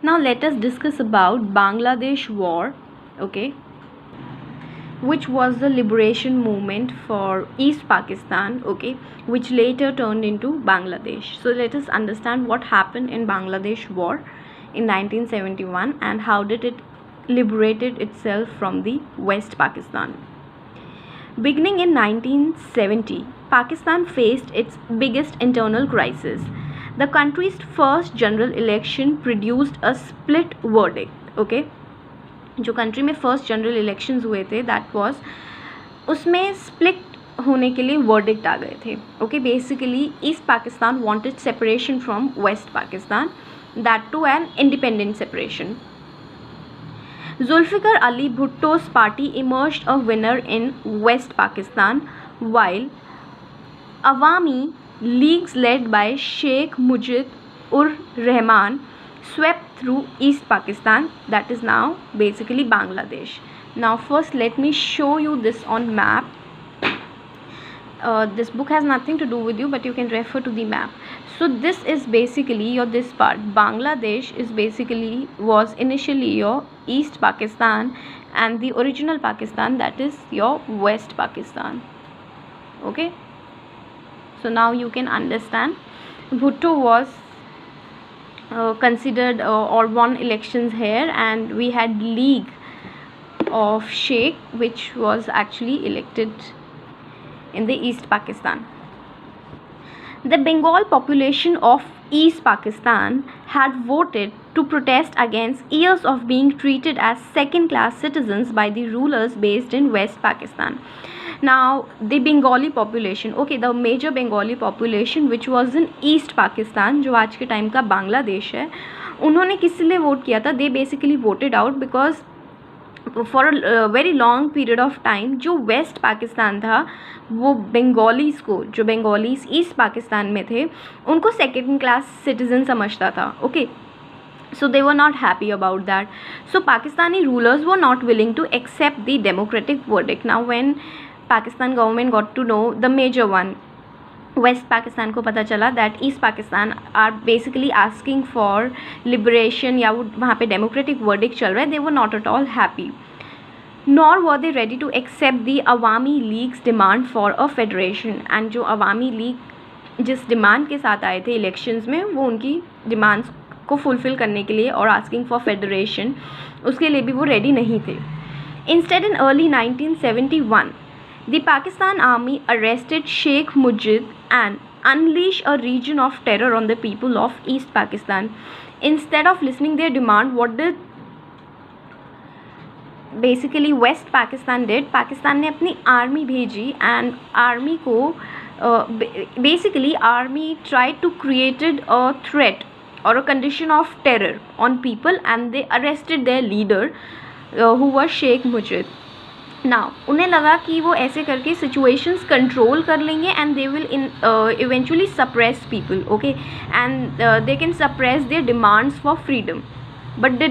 Now let us discuss about Bangladesh War, okay, which was the liberation movement for East Pakistan, okay, which later turned into Bangladesh. So let us understand what happened in Bangladesh War in 1971 and how did it liberated itself from the West Pakistan. Beginning in 1970, Pakistan faced its biggest internal crisis. The country's first general election produced a split verdict, okay. जो country में first general elections हुए थे that was, उसमें split होने के लिए verdict आ गए थे, okay. Basically east Pakistan wanted separation from west Pakistan, that too an independent separation. Zulfikar Ali Bhutto's party emerged a winner in West Pakistan, while Awami Leagues led by Sheikh Mujib-ur-Rahman swept through East Pakistan, that is now basically Bangladesh. Now first let me show you this on map. This book has nothing to do with you, but you can refer to the map. So this is basically your this part. Bangladesh is basically was initially your East Pakistan, and the original Pakistan, that is your West Pakistan, okay. So now you can understand. Bhutto was considered or won elections here, and we had League of Sheikh, which was actually elected in the East Pakistan. The Bengal population of East Pakistan had voted to protest against years of being treated as second-class citizens by the rulers based in West Pakistan. Now the Bengali population, okay, the major Bengali population which was in East Pakistan, जो आज के time का बांग्लादेश है, उन्होंने किस लिए vote किया था? They basically voted out because for a very long period of time जो वेस्ट पाकिस्तान था वो बंगालीज़ को, जो बंगालीज़ ईस्ट पाकिस्तान में थे, उनको सेकेंड क्लास सिटीज़न समझता था, okay. So they were not happy about that. So Pakistani rulers were not willing to accept the democratic verdict. Now when Pakistan government got to know, the major one, West Pakistan को पता चला that East Pakistan are basically asking for liberation, या वो वहाँ पे democratic verdict चल रहा है, they were not at all happy, nor were they ready to accept the Awami League's demand for a federation. And जो अवामी लीग जिस डिमांड के साथ आए थे इलेक्शंस में, वो उनकी डिमांड्स को फुलफ़िल करने के लिए और आस्किंग फॉर फेडरेशन, उसके लिए भी वो रेडी नहीं थे. Instead in early 1971 the Pakistan army arrested Sheikh Mujib and unleashed a region of terror on the people of East Pakistan. Instead of listening their demand, what did basically West Pakistan did? Pakistan ने अपनी army भेजी, and army को basically army tried to created a threat or a condition of terror on people, and they arrested their leader who was Sheikh Mujib. Now उन्हें लगा कि वो ऐसे करके सिचुएशंस कंट्रोल कर लेंगे and they will eventually suppress people, okay, and they can suppress there demands for freedom, but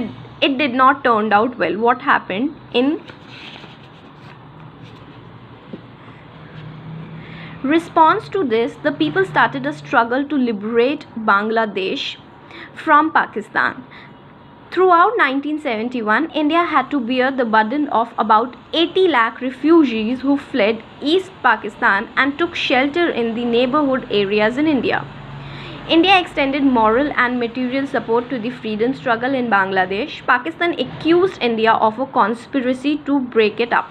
it did not turn out well. What happened in response to this? The people started a struggle to liberate Bangladesh from Pakistan. Throughout 1971, India had to bear the burden of about 80 lakh refugees who fled East Pakistan and took shelter in the neighborhood areas in India. India extended moral and material support to the freedom struggle in Bangladesh. Pakistan accused India of a conspiracy to break it up.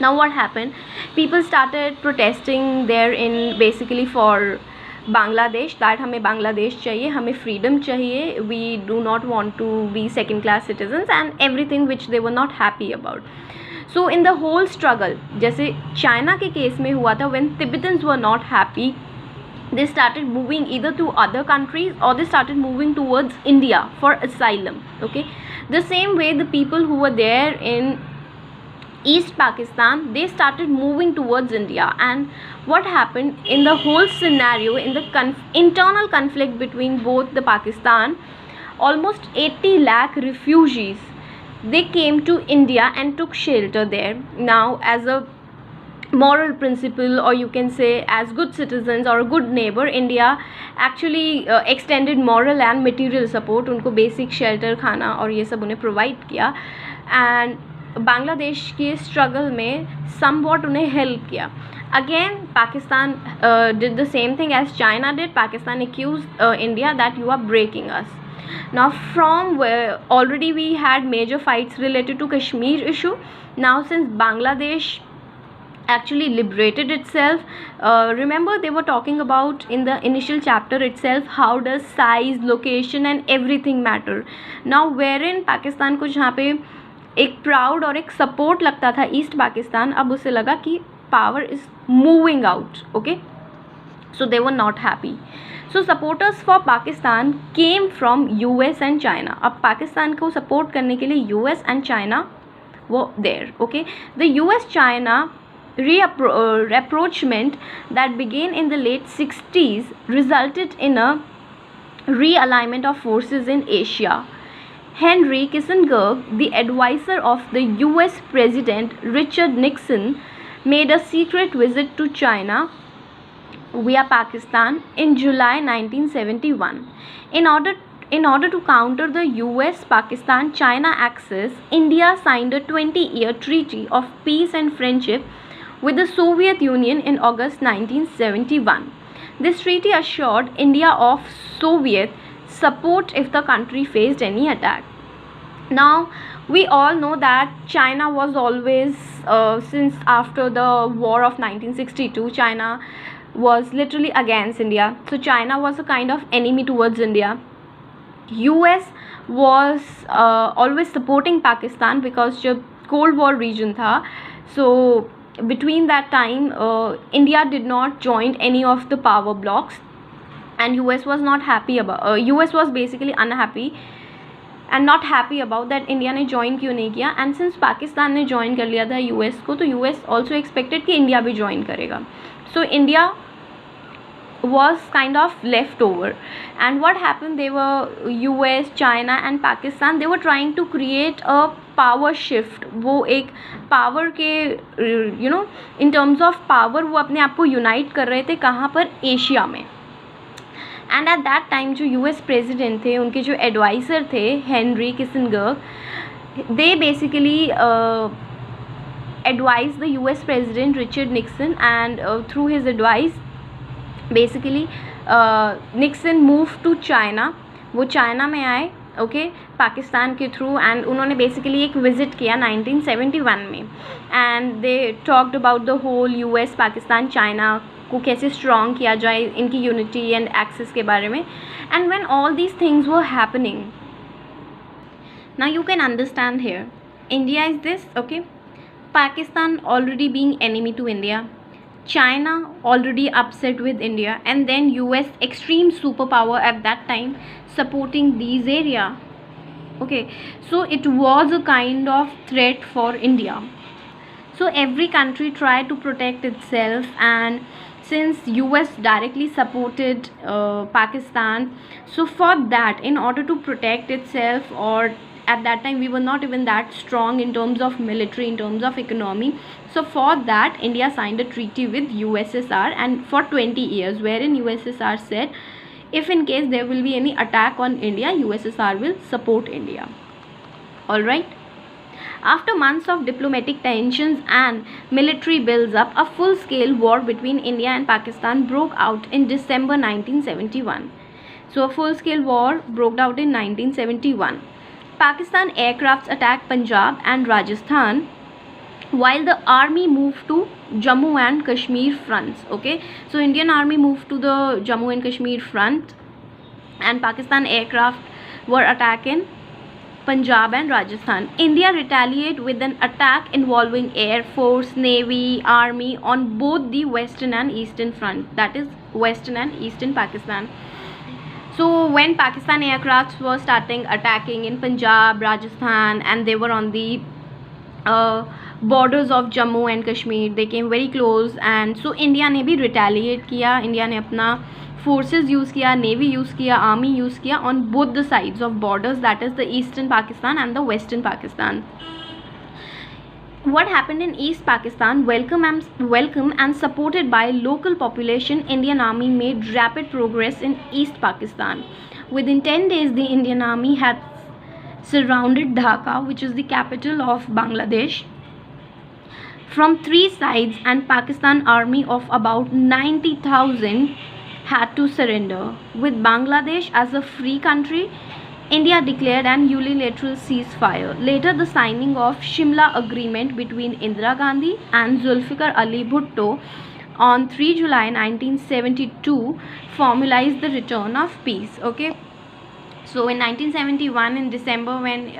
Now what happened? People started protesting there in basically for Bangladesh, that हमें बांग्लादेश चाहिए, हमें freedom चाहिए, we do not want to be second class citizens and everything which they were not happy about. So in the whole struggle, जैसे China के case में हुआ था, when Tibetans were not happy, they started moving either to other countries or they started moving towards India for asylum, okay. The same way the people who were there in East Pakistan, they started moving towards India. And what happened in the whole scenario, in the internal conflict between both the Pakistan, almost 80 lakh refugees, they came to India and took shelter there. Now as a moral principle, or you can say as good citizens or a good neighbor, India actually extended moral and material support, उनको basic shelter, खाना और ये सब उन्हें provide किया, and Bangladesh के struggle में somewhat उन्हें help किया. Again, Pakistan did the same thing as China did. Pakistan accused India that you are breaking us. Now, from where already we had major fights related to Kashmir issue, now since Bangladesh actually liberated itself, remember they were talking about in the initial chapter itself how does size, location and everything matter. Now wherein Pakistan को जहाँ पे एक proud और एक support लगता था east Pakistan, अब उसे लगा कि power is moving out. Okay, so they were not happy. So supporters for Pakistan came from US and China. अब पाकिस्तान को सपोर्ट करने के लिए US and China were there. Okay, the US-China rapprochement that began in the late 60s resulted in a realignment of forces in Asia. Henry Kissinger, the advisor of the US President Richard Nixon, made a secret visit to China via Pakistan in July 1971. In order to counter the US-Pakistan-China axis, India signed a 20-year treaty of peace and friendship with the Soviet Union in August 1971. This treaty assured India of Soviet support if the country faced any attack. Now, we all know that China was always, since after the war of 1962, China was literally against India. So China was a kind of enemy towards India. US was always supporting Pakistan because जब Cold War region था, so between that time India did not join any of the power blocks, and US was not happy about US was basically unhappy and not happy about that India ने join क्यों नहीं किया. And since Pakistan ने join कर लिया था US को, तो US also expected कि India भी join करेगा. So India was kind of left over, and what happened, they were US, China and Pakistan, they were trying to create a power shift. वो एक power के you know in terms of power वो अपने आप को unite कर रहे थे कहाँ पर, एशिया में. एंड एट दैट टाइम जो US प्रेसिडेंट थे, उनके जो एडवाइज़र थे Henry Kissinger, they basically advised the US President Richard Nixon, and through his advice basically Nixon moved to China. वो चाइना में आए, ओके, पाकिस्तान के थ्रू, एंड उन्होंने बेसिकली एक विज़िट किया 1971 में, and they talked about the whole US Pakistan China को कैसे स्ट्रॉन्ग किया जाए, इनकी यूनिटी एंड एक्सेस के बारे में. And when all these things were happening, now you can understand here India is this, okay, Pakistan already being enemy to India, China already upset with India, and then US, extreme superpower at that time, supporting these area. Okay, so it was a kind of threat for India. So every country tried to protect itself, and since US directly supported Pakistan, so for that, in order to protect itself, or at that time we were not even that strong in terms of military, in terms of economy, so for that India signed a treaty with USSR, and for 20 years, wherein USSR said if in case there will be any attack on India, USSR will support India. All right. After months of diplomatic tensions and military builds-up, a full-scale war between India and Pakistan broke out in December 1971. So a full-scale war broke out in 1971. Pakistan aircrafts attacked Punjab and Rajasthan, while the army moved to Jammu and Kashmir fronts. Okay, so Indian army moved to the Jammu and Kashmir front, and Pakistan aircraft were attacking Punjab and Rajasthan. India retaliated with an attack involving Air Force, Navy, Army on both the western and eastern front, that is western and eastern Pakistan. So when Pakistan aircrafts were starting attacking in Punjab, Rajasthan, and they were on the borders of Jammu and Kashmir, they came very close, and so India ने भी retaliate किया. India ने अपना forces use किया, navy use किया, army use किया on both the sides of borders, that is the eastern Pakistan and the western Pakistan. what happened in East Pakistan, welcome and supported by local population, Indian army made rapid progress in East Pakistan. Within 10 days, the Indian army had surrounded Dhaka, which is the capital of Bangladesh, from three sides, and Pakistan army of about 90,000 had to surrender. With Bangladesh as a free country, India declared an unilateral ceasefire. Later, the signing of Shimla Agreement between Indira Gandhi and Zulfikar Ali Bhutto on 3 July 1972 formalized the return of peace. Okay, so in 1971 in December, when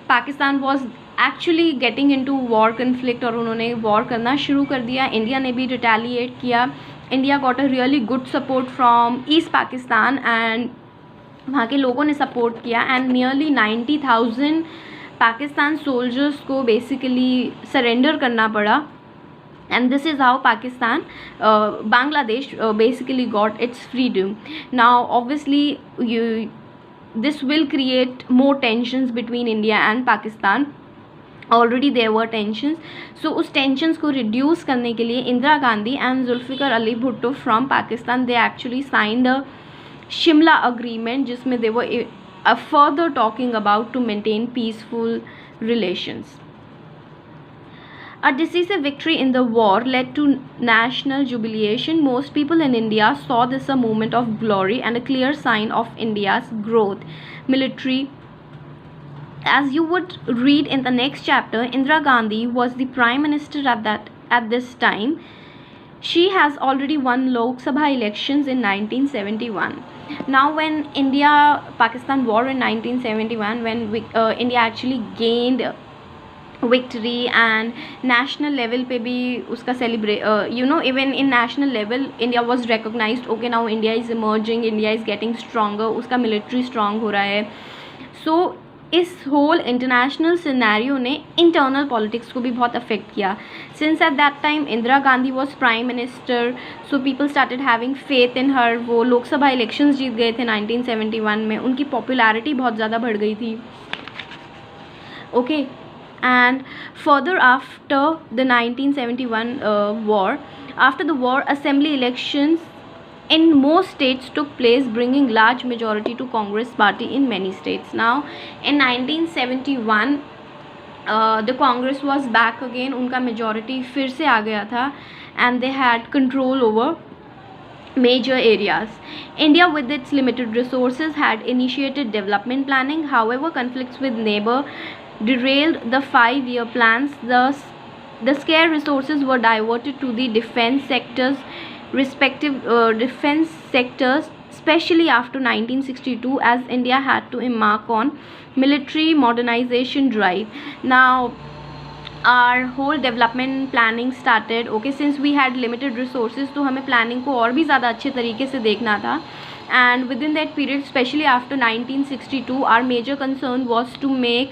Pakistan was actually getting into war conflict और उन्होंने war करना शुरू कर दिया, India ने भी retaliate किया. India got a really good support from east Pakistan and वहाँ के लोगों ने सपोर्ट किया एंड नियरली 90,000 पाकिस्तान सोल्जर्स को बेसिकली सरेंडर करना पड़ा. And this is how Pakistan, Bangladesh basically got its freedom. Now obviously this will create more tensions between India and Pakistan. Already there were tensions, so उस tensions को reduce करने के लिए Indira Gandhi and Zulfikar Ali Bhutto from Pakistan, they actually signed a Shimla agreement जिसमें they were further talking about to maintain peaceful relations. A decisive victory in the war led to national jubilation. Most people in India saw this a moment of glory and a clear sign of India's growth. Military. As you would read in the next chapter, Indira Gandhi was the Prime Minister at this time. She has already won Lok Sabha elections in 1971. Now when India-Pakistan war in 1971, when India actually gained victory and national level पे भी उसका celebrate, even in national level India was recognized. Okay, now India is emerging, India is getting stronger, उसका military strong हो रहा है. So इस whole international scenario ने internal politics को भी बहुत अफेक्ट किया. Since at that time Indira Gandhi was prime minister, so people started having faith in her. वो लोकसभा इलेक्शंस जीत गए थे 1971 में, उनकी पॉपुलैरिटी बहुत ज़्यादा बढ़ गई थी. Okay, and further after the 1971 war, after the war, assembly elections in most states took place, bringing large majority to Congress party in many states. Now in 1971 the Congress was back again, उनका majority फिर से आ गया था and they had control over major areas. India with its limited resources had initiated development planning. However, conflicts with neighbor derailed the 5-year plans. The scarce resources were diverted to the defense sectors, especially after 1962, as India had to embark on military modernization drive. Now our whole development planning started. Okay, since we had limited resources, तो हमें planning को और भी ज़्यादा अच्छे तरीके से देखना था. And within that period, especially after 1962, our major concern was to make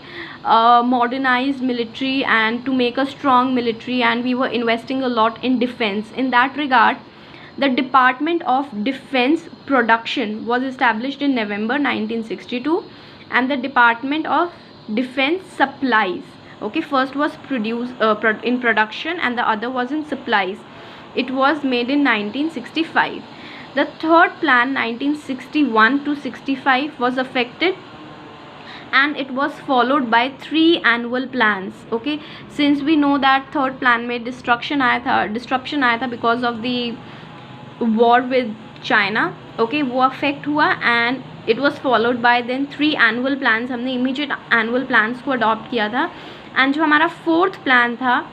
modernized military and to make a strong military, and we were investing a lot in defense. In that regard, the Department of Defense Production was established in November 1962, and the Department of Defense Supplies. Okay, first was in production and the other was in supplies. It was made in 1965. The third plan 1961 to 65 was affected, and it was followed by 3 annual plans. Okay, since we know that third plan में disruption आया था because of the war with China. Okay, वो affect हुआ and it was followed by then 3 annual plans. हमने immediate annual plans को adopt किया था, and जो हमारा fourth plan था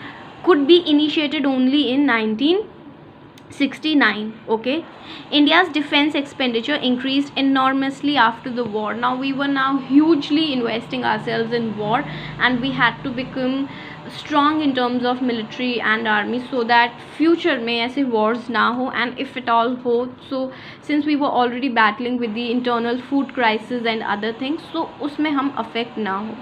could be initiated only in 1969. Okay, India's defense expenditure increased enormously after the war. Now we were hugely investing ourselves in war, and we had to become strong in terms of military and army so that future में ऐसे wars ना हो, and if it all हो, so since we were already battling with the internal food crisis and other things, so उसमें हम affect ना हो.